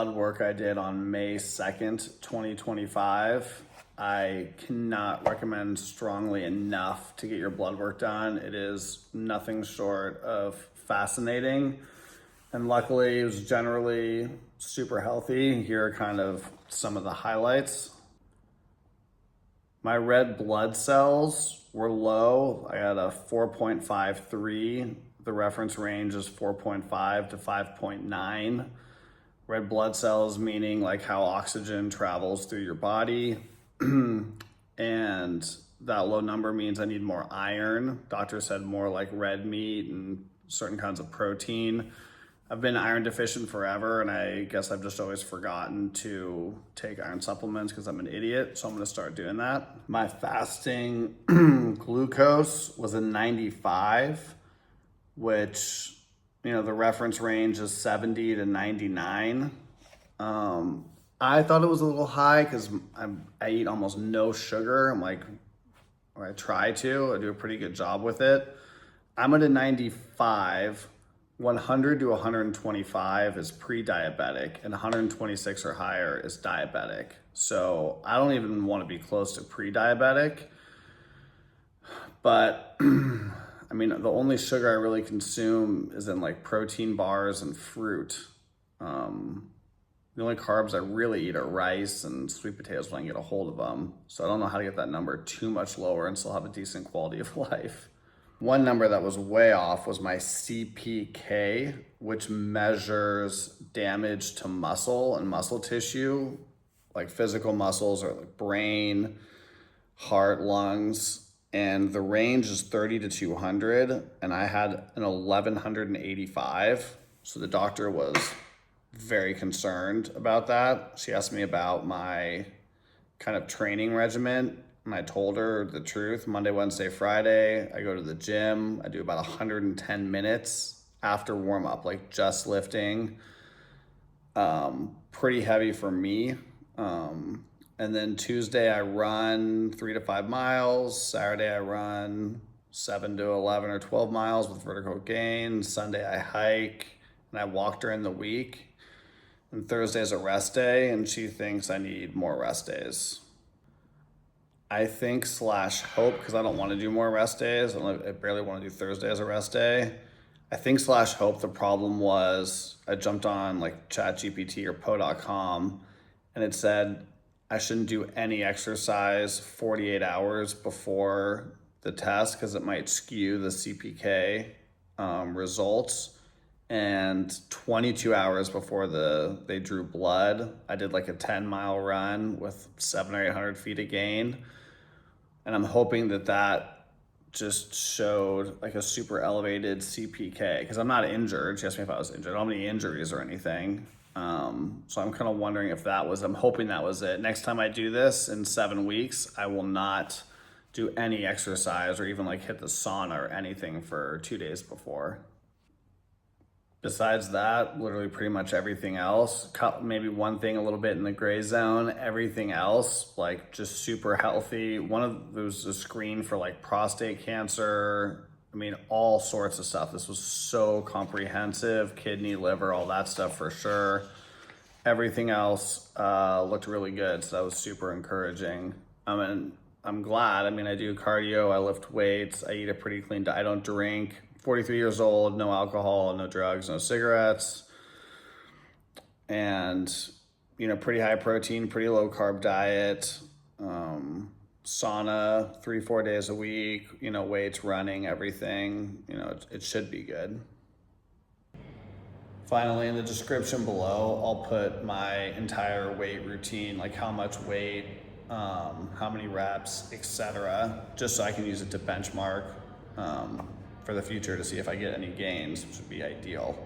blood work I did on May 2nd, 2025. I cannot recommend strongly enough to get your blood work done. It is nothing short of fascinating. And luckily, it was generally super healthy. Here are kind of some of the highlights. My red blood cells were low. I had a 4.53. The reference range is 4.5 to 5.9. Red blood cells meaning like how oxygen travels through your body. And that low number means I need more iron. Doctor said more like red meat and certain kinds of protein. I've been iron deficient forever, and I guess I've just always forgotten to take iron supplements because I'm an idiot, so I'm gonna start doing that. My fasting glucose was a 95, which, you know, the reference range is 70 to 99. I thought it was a little high because I eat almost no sugar. Or I try to. I do a pretty good job with it. I'm at a 95. 100 to 125 is pre-diabetic, and 126 or higher is diabetic. So I don't even want to be close to pre-diabetic. But I mean, the only sugar I really consume is in like protein bars and fruit. The only carbs I really eat are rice and sweet potatoes when I can get a hold of them. So I don't know how to get that number too much lower and still have a decent quality of life. One number that was way off was my CPK, which measures damage to muscle and muscle tissue, like physical muscles or like brain, heart, lungs. And the range is 30 to 200, and I had an 1185. So the doctor was very concerned about that. She asked me about my kind of training regimen, and I told her the truth. Monday, Wednesday, Friday, I go to the gym. I do about 110 minutes after warm up, like just lifting. Pretty heavy for me. And then Tuesday I run 3 to 5 miles. Saturday I run 7 to 11 or 12 miles with vertical gain. Sunday I hike and I walk during the week. And Thursday is a rest day, and she thinks I need more rest days. I think / hope, because I don't want to do more rest days. I barely want to do Thursday as a rest day. I think / hope the problem was I jumped on like ChatGPT or Poe.com, and it said I shouldn't do any exercise 48 hours before the test because it might skew the CPK results. And 22 hours before they drew blood, I did like a 10-mile run with 700 or 800 feet of gain. And I'm hoping that just showed like a super elevated CPK because I'm not injured. She asked me if I was injured. I don't have any injuries or anything. So I'm kind of wondering if I'm hoping that was it. Next time I do this in 7 weeks, I will not do any exercise or even like hit the sauna or anything for 2 days before. Besides that, literally pretty much everything else, maybe one thing a little bit in the gray zone, everything else, like just super healthy. There was a screen for like prostate cancer. I mean, all sorts of stuff. This was so comprehensive, kidney, liver, all that stuff for sure. Everything else looked really good, so that was super encouraging. I'm glad. I mean, I do cardio, I lift weights, I eat a pretty clean diet, I don't drink. 43 years old, no alcohol, no drugs, no cigarettes. And, you know, pretty high protein, pretty low carb diet. Sauna 3-4 days a week, you know, weights, running, everything. You know, it should be good. Finally, in the description below, I'll put my entire weight routine, like how much weight, how many reps, etc., just so I can use it to benchmark for the future to see if I get any gains, which would be ideal.